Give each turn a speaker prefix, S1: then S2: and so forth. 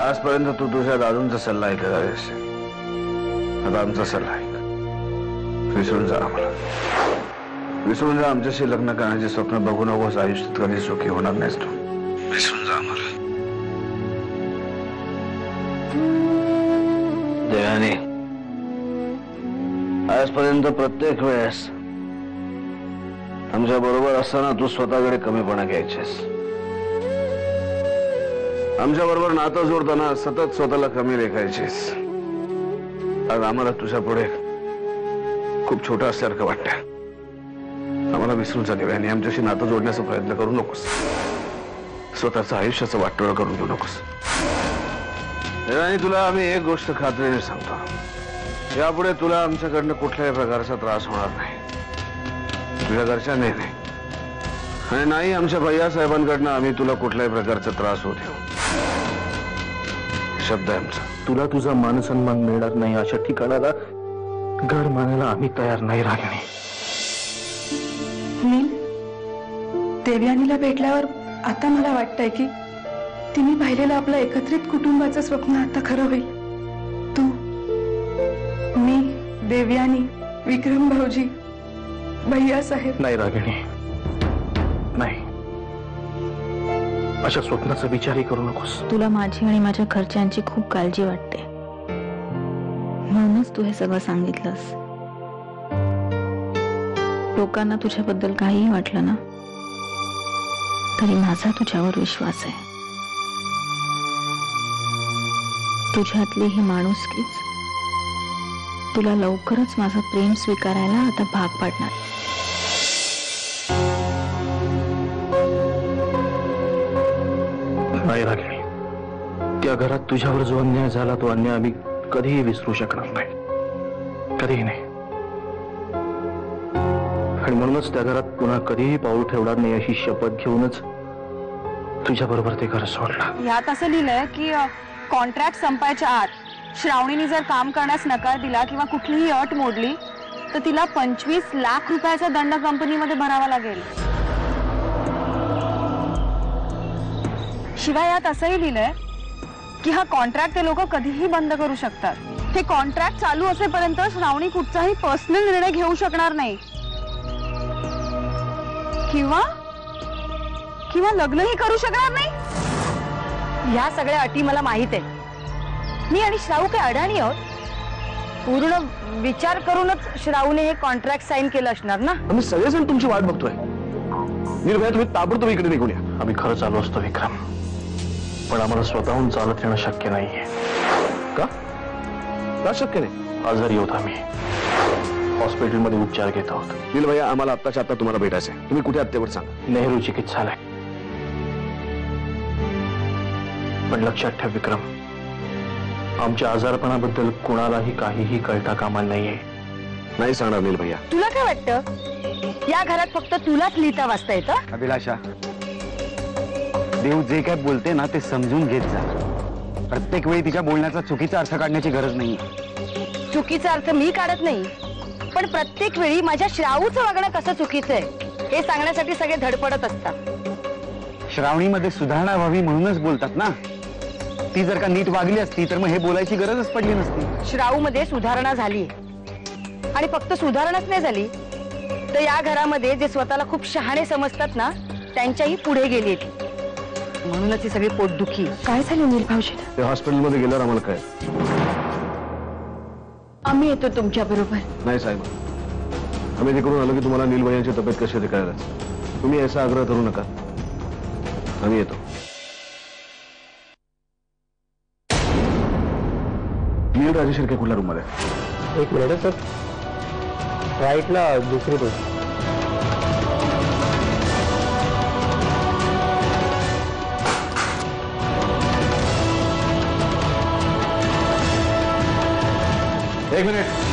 S1: आजपर्यंत तू तुझ्या दादूंचा सल्ला ऐकत आहेस, आता आमचा सल्ला ऐक. विसरून जा आम्हाला, विसरून जा. आमच्याशी लग्न करण्याचे स्वप्न बघू नकोस. आयुष्यात कधी सुखी होणार नाहीस तू. विसरून जा आम्हाला. देवाने आजपर्यंत प्रत्येक वेळेस आमच्या बरोबर असताना तू स्वतःकडे कमीपणा घ्यायचेस. आमच्या बरोबर नातं जोडताना सतत स्वतःला कमी लेखायचेस. आज आम्हाला तुझ्या पुढे खूप छोटं असल्यासारखं वाटतंय. आम्हाला विसरून जा देवाने. आमच्याशी नातं जोडण्याचा प्रयत्न करू नकोस. स्वतःचं आयुष्याचं वाटोळं करून घेऊ नकोस. देवाने तुला आम्ही एक गोष्ट खात्रीने सांगतो, यापुढे तुला आमच्याकडनं कुठल्याही प्रकारचा त्रास होणार नाही. तुझ्या घरच्यांनी नाही आणि नाही आमच्या भैया साहेबांकडनं आम्ही तुला कुठल्याही प्रकारचा त्रास होऊ देऊ. शब्द आहे आमचा.
S2: तुला तुझा मानसन्मान मिळणार नाही अशा ठिकाणाला घर मानायला आम्ही तयार नाही राहिलो.
S3: नील, देवयानीला भेटल्यावर आता मला वाटतंय की तिने पाहिलेलं आपलं एकत्रित कुटुंबाचं स्वप्न आता खरं होईल. तू, मी, देवयानी, विक्रम भाऊजी, भैया साहेब.
S2: नाही रागिणी, नाही. अशा स्वप्नाचा विचारही करू नकोस.
S4: तुला माझी आणि माझ्या घरच्यांची खूप काळजी वाटते, म्हणूनच तू हे सगळं सांगितलंस. लोकांना तुझ्याबद्दल काहीही वाटलं ना तरी माझा तुझ्यावर विश्वास आहे. तुझ्यातली ही माणुसकीच तुला लवकरच माझं प्रेम स्वीकारायला आता भाग पाडणार.
S2: नाही रागिणी, त्या घरात तुझ्यावर जो अन्याय झाला तो अन्याय आम्ही कधीही विसरू शकणार नाही, कधीही नाही. आणि म्हणूनच त्या घरात पुन्हा कधीही पाऊल ठेवणार नाही अशी शपथ घेऊनच तुझ्या बरोबर ते घर सोडलं.
S5: यात असं लिहिलंय की कॉन्ट्रॅक्ट संपायच्या आत श्रावणीने जर काम करण्यास नकार दिला किंवा कुठलीही अट मोडली तर तिला 25 लाख रुपयाचा दंड कंपनीमध्ये भरावा लागेल. शिवाय यात असंही लिहिलंय की हा कॉन्ट्रॅक्ट ते लोक कधीही बंद करू शकतात. हे कॉन्ट्रॅक्ट चालू असेपर्यंत श्रावणी कुठचाही पर्सनल निर्णय घेऊ शकणार नाही किंवा लग्नही करू शकणार नाही. ह्या सगळ्या अटी मला माहित आहे. मी आणि श्रावू काय अडाणी आहोत? पूर्ण विचार करूनच श्रावूने हे कॉन्ट्रॅक्ट साईन केलं असणार ना.
S2: आम्ही सगळेजण तुमची वाट बघतोय. निर्भया, तुम्ही ताबडतोब इकडे निघून या. आम्ही खरं चालू असतो विक्रम, पण आम्हाला स्वतःहून चालत येणं शक्य नाहीये. का शक्य नाही? आजारी होत आम्ही, हॉस्पिटलमध्ये उपचार घेत आहोत.
S1: नीलभैया, आम्हाला आत्ताच्या आत्ता तुम्हाला भेटायचंय. तुम्ही कुठे आहात तेवढं सांगा.
S2: नेहरू चिकित्सालय. पण लक्षात ठेव विक्रम, आमच्या आजारपणाबद्दल कुणालाही काहीही कळता कामा नाहीये.
S1: नाही सांगणार नीलभैया.
S5: तुला काय वाटतं, या घरात फक्त तुलाच लिहिता वाचता येतं?
S6: अभिलाषा, देव जे काय बोलते ना ते समजून घेत जा. प्रत्येक वेळी तिच्या बोलण्याचा चुकीचा अर्थ काढण्याची गरज नाही.
S5: चुकीचा अर्थ मी काढत नाही, पण प्रत्येक वेळी माझ्या श्रावूचं वागणं कसं चुकीचं आहे हे सांगण्यासाठी सगळे धडपडत असतात.
S6: श्रावणीमध्ये सुधारणा व्हावी म्हणूनच बोलतात ना. ती जर का नीट वागली असती तर मग हे बोलायची गरजच पडली नसती.
S5: श्रावूमध्ये सुधारणा झाली आणि फक्त सुधारणाच नाही झाली तर या घरामध्ये जे स्वतःला खूप शहाणे समजतात ना त्यांच्याही पुढे गेली. म्हणूनच ही सगळी पोटदुखी.
S3: काय झालं नील भाऊजी?
S1: ते हॉस्पिटलमध्ये गेल्यावर आम्हाला काय?
S5: आम्ही येतो तुमच्या बरोबर.
S1: नाही साहेब, आम्ही तिकडून आलो की तुम्हाला नीलभैयांची तब्येत कशी होती कळायला. तुम्ही याचा आग्रह करू नका. आम्ही येतो. नील राजेशिर्के कुठल्या रूम मध्ये?
S2: एक मिनिट सर, राईटला दुसरी रूम.
S1: एक मिनिट.